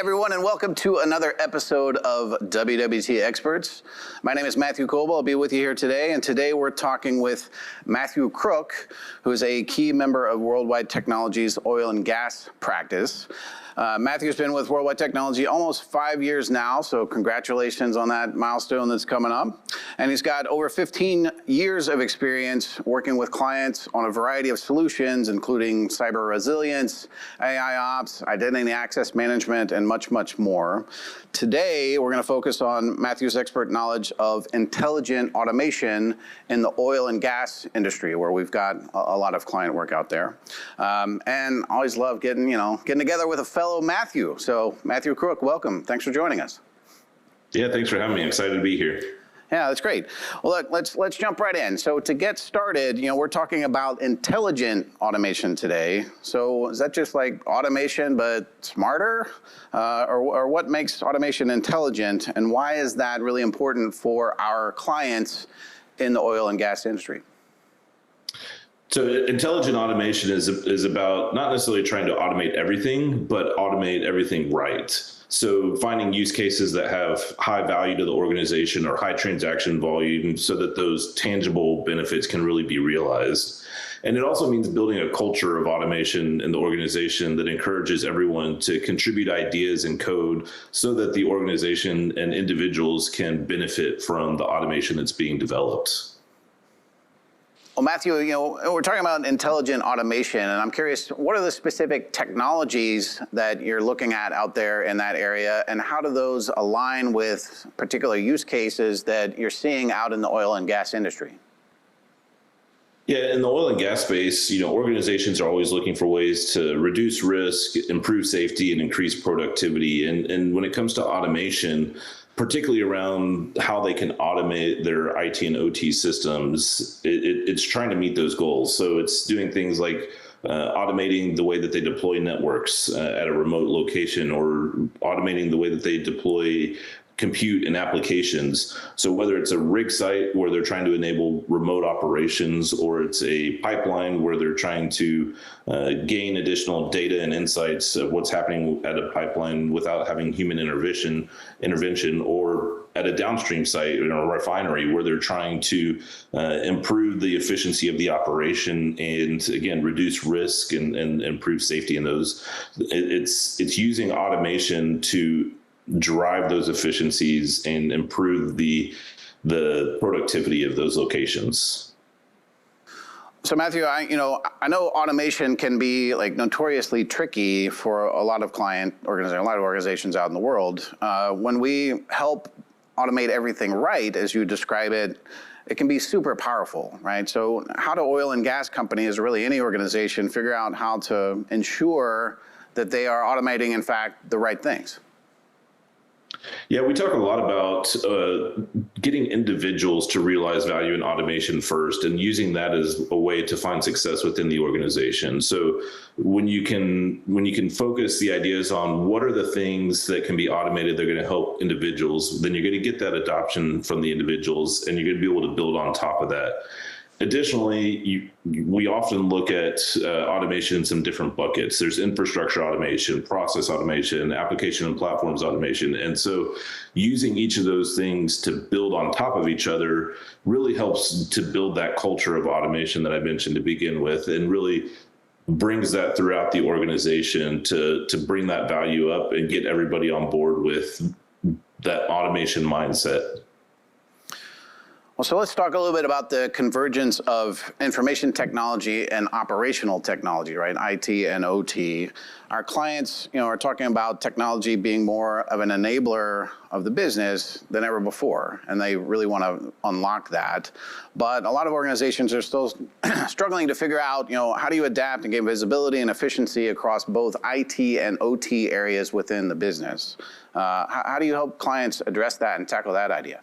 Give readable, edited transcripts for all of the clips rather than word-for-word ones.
everyone, and welcome to another episode of WWT Experts. My name is Matthew Coble. I'll be with you here today, and today we're talking with Matthew Crook, who is a key member of Worldwide Technology's oil and gas practice. Matthew's been with Worldwide Technology almost 5 years now, so congratulations on that milestone that's coming up. And he's got over 15 years of experience working with clients on a variety of solutions, including cyber resilience, AI ops, identity access management, and much, much more. Today, we're going to focus on Matthew's expert knowledge of intelligent automation in the oil and gas industry, where we've got a lot of client work out there. And I always love getting together with a fellow Matthew. So Matthew Crook, welcome. Thanks for joining us. Yeah, thanks for having me. Excited to be here. Yeah, that's great. Well, look, let's jump right in. So to get started, we're talking about intelligent automation today. So is that just like automation but smarter, or what makes automation intelligent, and why is that really important for our clients in the oil and gas industry? So intelligent automation is about not necessarily trying to automate everything, but automate everything right. So finding use cases that have high value to the organization or high transaction volume so that those tangible benefits can really be realized. And it also means building a culture of automation in the organization that encourages everyone to contribute ideas and code so that the organization and individuals can benefit from the automation that's being developed. Well, Matthew, we're talking about intelligent automation, and I'm curious, what are the specific technologies that you're looking at out there in that area, and how do those align with particular use cases that you're seeing out in the oil and gas industry? Yeah, in the oil and gas space, organizations are always looking for ways to reduce risk, improve safety, and increase productivity. And when it comes to automation, particularly around how they can automate their IT and OT systems, it's trying to meet those goals. So it's doing things like automating the way that they deploy networks at a remote location, or automating the way that they deploy compute and applications. So whether it's a rig site where they're trying to enable remote operations, or it's a pipeline where they're trying to gain additional data and insights of what's happening at a pipeline without having human intervention, or at a downstream site in a refinery where they're trying to improve the efficiency of the operation and, again, reduce risk and improve safety in those. It's using automation to drive those efficiencies and improve the productivity of those locations. So Matthew, I know automation can be like notoriously tricky for a lot of organizations out in the world. When we help automate everything right, as you describe it, it can be super powerful, right? So how do oil and gas companies, or really any organization, figure out how to ensure that they are automating, in fact, the right things? Yeah, we talk a lot about getting individuals to realize value in automation first, and using that as a way to find success within the organization. So when you can focus the ideas on what are the things that can be automated that are going to help individuals, then you're going to get that adoption from the individuals, and you're going to be able to build on top of that. Additionally, we often look at automation in some different buckets. There's infrastructure automation, process automation, application and platforms automation. And so using each of those things to build on top of each other really helps to build that culture of automation that I mentioned to begin with, and really brings that throughout the organization to bring that value up and get everybody on board with that automation mindset. Well, so let's talk a little bit about the convergence of information technology and operational technology, right? IT and OT. Our clients, are talking about technology being more of an enabler of the business than ever before, and they really want to unlock that. But a lot of organizations are still struggling to figure out, how do you adapt and gain visibility and efficiency across both IT and OT areas within the business? How do you help clients address that and tackle that idea?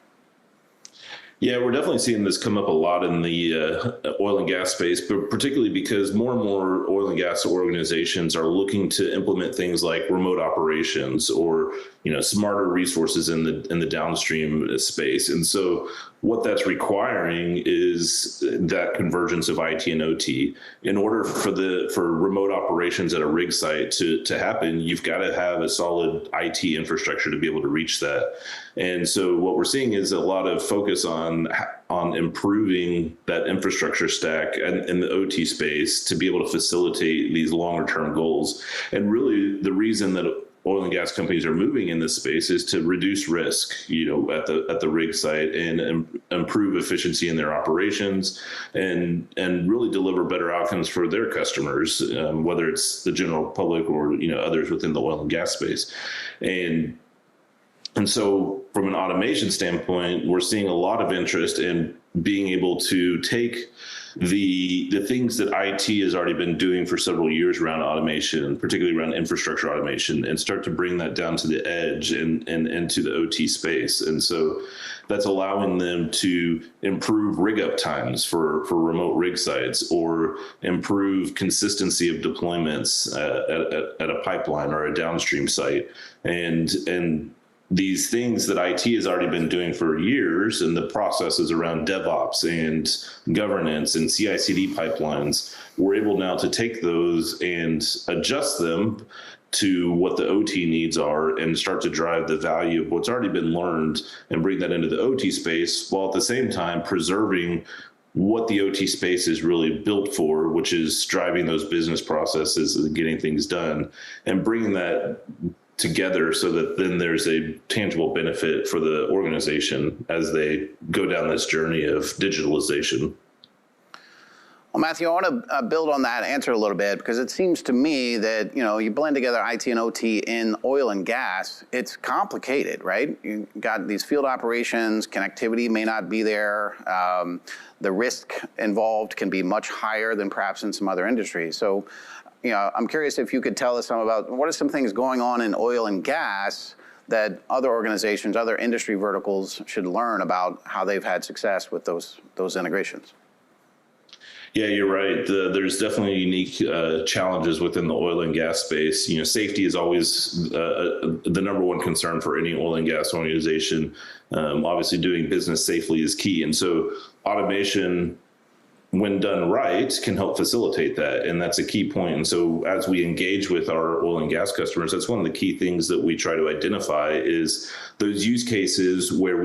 Yeah, we're definitely seeing this come up a lot in the oil and gas space, but particularly because more and more oil and gas organizations are looking to implement things like remote operations or smarter resources in the downstream space. And so what that's requiring is that convergence of IT and OT. In order for remote operations at a rig site to happen, you've got to have a solid IT infrastructure to be able to reach that. And so what we're seeing is a lot of focus on improving that infrastructure stack in the OT space to be able to facilitate these longer term goals. And really the reason that oil and gas companies are moving in this space is to reduce risk, at the rig site and improve efficiency in their operations and really deliver better outcomes for their customers, whether it's the general public or, others within the oil and gas space. And so from an automation standpoint, we're seeing a lot of interest in being able to take the things that IT has already been doing for several years around automation, particularly around infrastructure automation, and start to bring that down to the edge and into the OT space. And so that's allowing them to improve rig up times for remote rig sites, or improve consistency of deployments at a pipeline or a downstream site. And these things that IT has already been doing for years, and the processes around DevOps and governance and CI/CD pipelines, we're able now to take those and adjust them to what the OT needs are and start to drive the value of what's already been learned and bring that into the OT space, while at the same time preserving what the OT space is really built for, which is driving those business processes and getting things done, and bringing that together so that then there's a tangible benefit for the organization as they go down this journey of digitalization. Well, Matthew, I want to build on that answer a little bit, because it seems to me that, you blend together IT and OT in oil and gas, it's complicated, right? You got these field operations, connectivity may not be there. The risk involved can be much higher than perhaps in some other industries. So, I'm curious if you could tell us some about what are some things going on in oil and gas that other organizations, other industry verticals should learn about how they've had success with those integrations. Yeah, you're right. There's definitely unique challenges within the oil and gas space. Safety is always the number one concern for any oil and gas organization. Obviously, doing business safely is key. And so automation, when done right, can help facilitate that. And that's a key point. And so as we engage with our oil and gas customers, that's one of the key things that we try to identify is those use cases where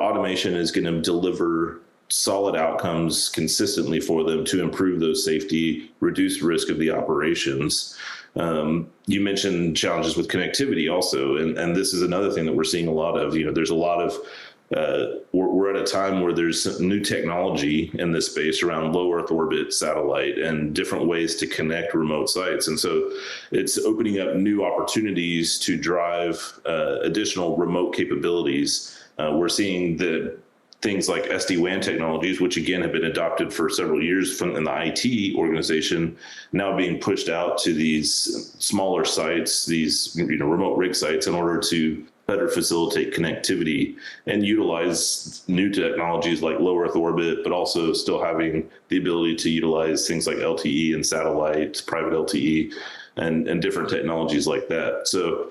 automation is going to deliver solid outcomes consistently for them to improve those safety, reduce risk of the operations. You mentioned challenges with connectivity also. And this is another thing that we're seeing a lot of. There's a lot of we're at a time where there's new technology in this space around low Earth orbit satellite and different ways to connect remote sites. And so it's opening up new opportunities to drive additional remote capabilities. We're seeing that things like SD-WAN technologies, which again have been adopted for several years in the IT organization, now being pushed out to these smaller sites, these remote rig sites, in order to better facilitate connectivity and utilize new technologies like low Earth orbit, but also still having the ability to utilize things like LTE and satellite, private LTE, and different technologies like that. So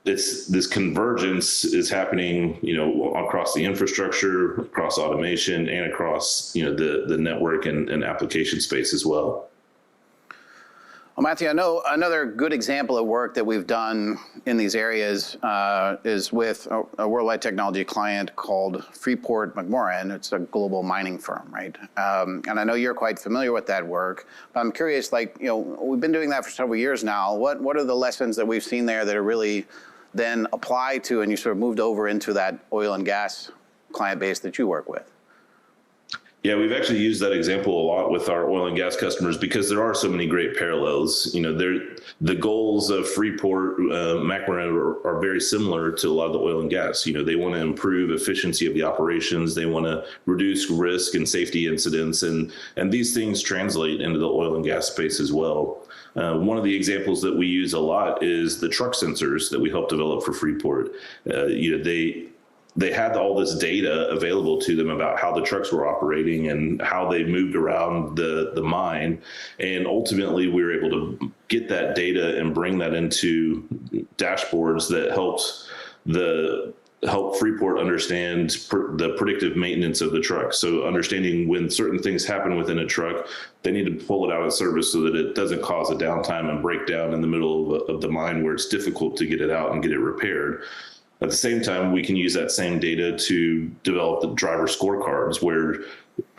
this convergence is happening, across the infrastructure, across automation, and across, the network and application space as well. Well, Matthew, I know another good example of work that we've done in these areas is with a worldwide technology client called Freeport-McMoRan. It's a global mining firm, right? And I know you're quite familiar with that work, but I'm curious, we've been doing that for several years now. What are the lessons that we've seen there that are really then applied to, and you sort of moved over into that oil and gas client base that you work with? Yeah, we've actually used that example a lot with our oil and gas customers because there are so many great parallels. The goals of Freeport, McMoRan are very similar to a lot of the oil and gas. They want to improve efficiency of the operations. They want to reduce risk and safety incidents. And these things translate into the oil and gas space as well. One of the examples that we use a lot is the truck sensors that we helped develop for Freeport. They had all this data available to them about how the trucks were operating and how they moved around the mine. And ultimately, we were able to get that data and bring that into dashboards that helped the help Freeport understand the predictive maintenance of the truck. So understanding when certain things happen within a truck, they need to pull it out of service so that it doesn't cause a downtime and breakdown in the middle of the mine where it's difficult to get it out and get it repaired. At the same time, we can use that same data to develop the driver scorecards where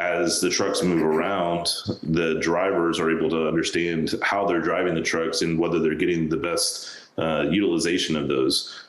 as the trucks move around, the drivers are able to understand how they're driving the trucks and whether they're getting the best utilization of those.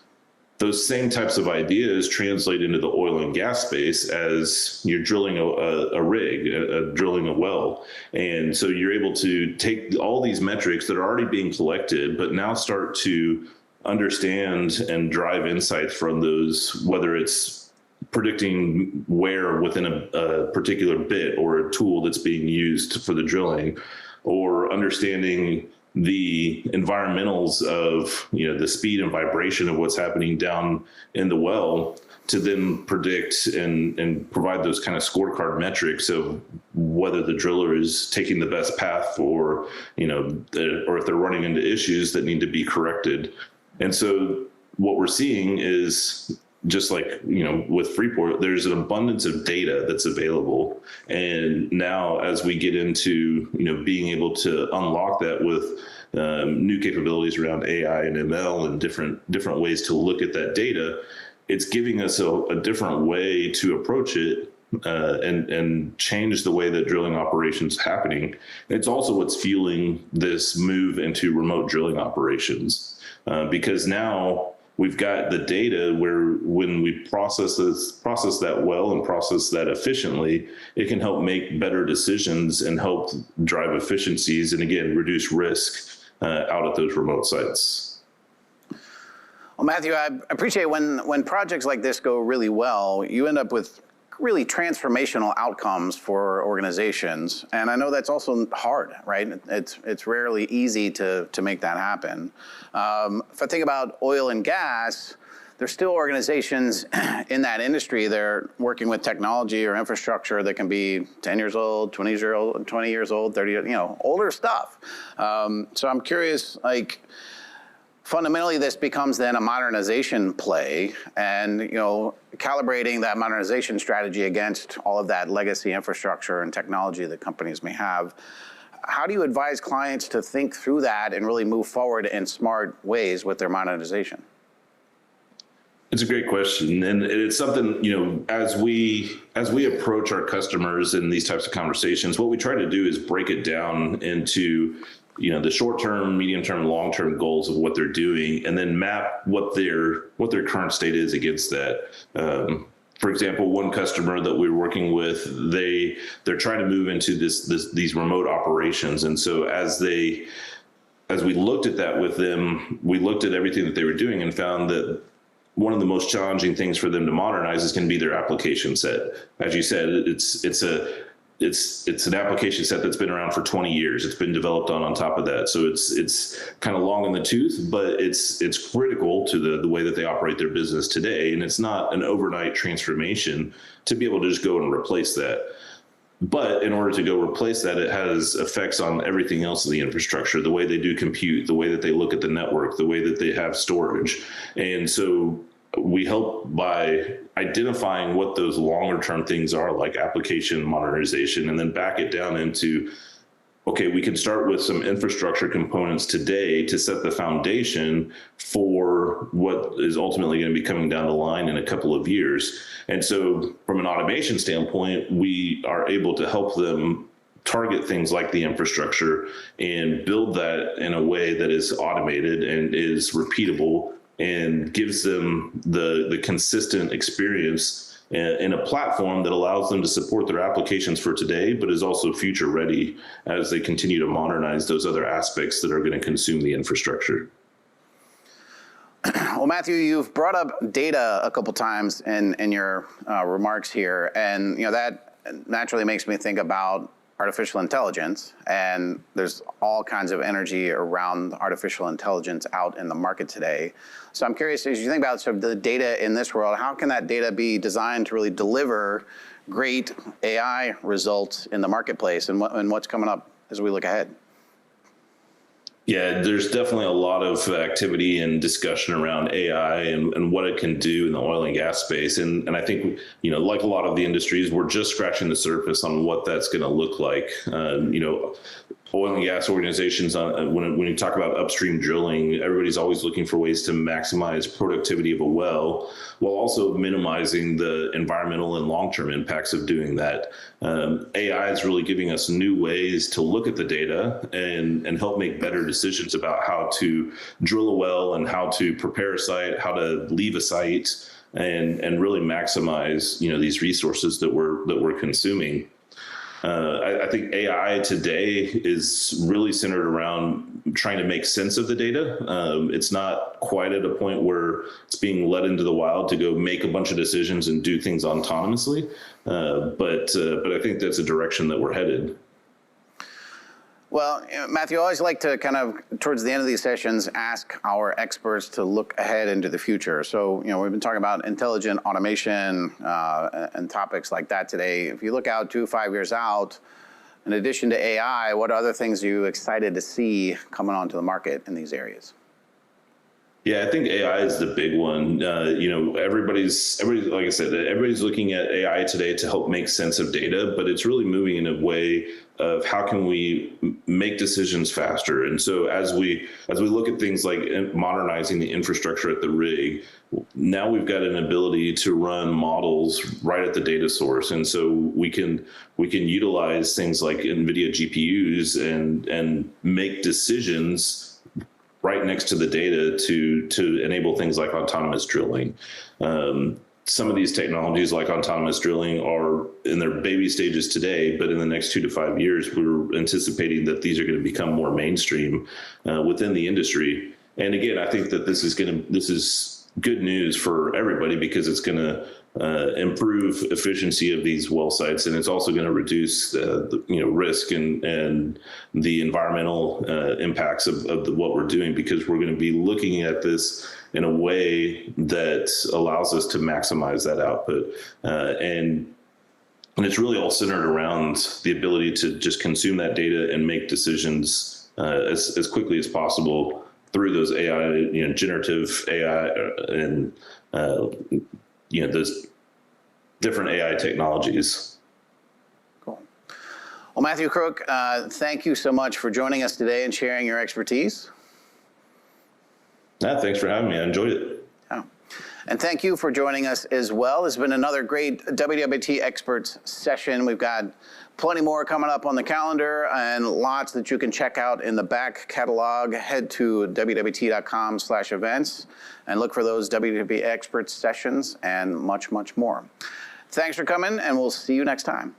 Those same types of ideas translate into the oil and gas space as you're drilling a rig, drilling a well. And so you're able to take all these metrics that are already being collected, but now start to understand and drive insights from those, whether it's predicting wear within a particular bit or a tool that's being used for the drilling, or understanding the environmentals of the speed and vibration of what's happening down in the well to then predict and provide those kind of scorecard metrics of whether the driller is taking the best path or or if they're running into issues that need to be corrected. And so what we're seeing is, just like, with Freeport, there's an abundance of data that's available. And now as we get into, being able to unlock that with new capabilities around AI and ML and different ways to look at that data, it's giving us a different way to approach it and change the way that drilling operations happening. It's also what's fueling this move into remote drilling operations, because now we've got the data where when we process that well and process that efficiently, it can help make better decisions and help drive efficiencies and, again, reduce risk out at those remote sites. Well, Matthew, I appreciate when projects like this go really well, you end up with really transformational outcomes for organizations. And I know that's also hard, right? It's rarely easy to make that happen. If I think about oil and gas, there's still organizations in that industry. They're working with technology or infrastructure that can be 10 years old, 20 years old, 30, older stuff. So I'm curious, fundamentally, this becomes then a modernization play, and calibrating that modernization strategy against all of that legacy infrastructure and technology that companies may have. How do you advise clients to think through that and really move forward in smart ways with their modernization? It's a great question, and it's something, as we approach our customers in these types of conversations, what we try to do is break it down into the short-term, medium-term, long-term goals of what they're doing, and then map what their current state is against that. For example, one customer that we're working with, they're trying to move into these remote operations, and so as we looked at that with them, we looked at everything that they were doing and found that one of the most challenging things for them to modernize is going to be their application set. As you said, it's an application set that's been around for 20 years. It's been developed on top of that. So it's kind of long in the tooth, but it's critical to the way that they operate their business today. And it's not an overnight transformation to be able to just go and replace that. But in order to go replace that, it has effects on everything else in the infrastructure, the way they do compute, the way that they look at the network, the way that they have storage. And so we help by identifying what those longer term things are, like application modernization, and then back it down into, okay, we can start with some infrastructure components today to set the foundation for what is ultimately going to be coming down the line in a couple of years. And so from an automation standpoint, we are able to help them target things like the infrastructure and build that in a way that is automated and is repeatable and gives them the consistent experience in a platform that allows them to support their applications for today, but is also future ready as they continue to modernize those other aspects that are going to consume the infrastructure. Well, Matthew, you've brought up data a couple times in your remarks here, and that naturally makes me think about artificial intelligence, and there's all kinds of energy around artificial intelligence out in the market today. So I'm curious, as you think about sort of the data in this world, how can that data be designed to really deliver great AI results in the marketplace, and what's coming up as we look ahead? Yeah, there's definitely a lot of activity and discussion around AI and what it can do in the oil and gas space. And I think, like a lot of the industries, we're just scratching the surface on what that's going to look like. Oil and gas organizations, when you talk about upstream drilling, everybody's always looking for ways to maximize productivity of a well while also minimizing the environmental and long-term impacts of doing that. AI is really giving us new ways to look at the data and help make better decisions about how to drill a well and how to prepare a site, how to leave a site, and really maximize these resources that we're consuming. I think AI today is really centered around trying to make sense of the data. It's not quite at a point where it's being let into the wild to go make a bunch of decisions and do things autonomously. But I think that's a direction that we're headed. Well, Matthew, I always like to kind of, towards the end of these sessions, ask our experts to look ahead into the future. So, we've been talking about intelligent automation and topics like that today. If you look out 2-5 years out, in addition to AI, what other things are you excited to see coming onto the market in these areas? Yeah, I think AI is the big one. Everybody's like I said, everybody's looking at AI today to help make sense of data, but it's really moving in a way of how can we make decisions faster. And so as we look at things like modernizing the infrastructure at the rig, now we've got an ability to run models right at the data source, and so we can utilize things like NVIDIA GPUs and make decisions right next to the data to enable things like autonomous drilling. Some of these technologies like autonomous drilling are in their baby stages today, but in the next 2 to 5 years, we're anticipating that these are going to become more mainstream within the industry. And again, I think that this is good news for everybody because it's going to improve efficiency of these well sites, and it's also going to reduce the risk and the environmental impacts of what we're doing, because we're going to be looking at this in a way that allows us to maximize that output. And it's really all centered around the ability to just consume that data and make decisions as quickly as possible through those AI, generative AI and those different AI technologies. Cool. Well, Matthew Crook, thank you so much for joining us today and sharing your expertise. Thanks for having me. I enjoyed it. Yeah. And thank you for joining us as well. It's been another great WWT Experts session. We've got plenty more coming up on the calendar and lots that you can check out in the back catalog. Head to wwt.com/events and look for those WWT Experts sessions and much, much more. Thanks for coming, and we'll see you next time.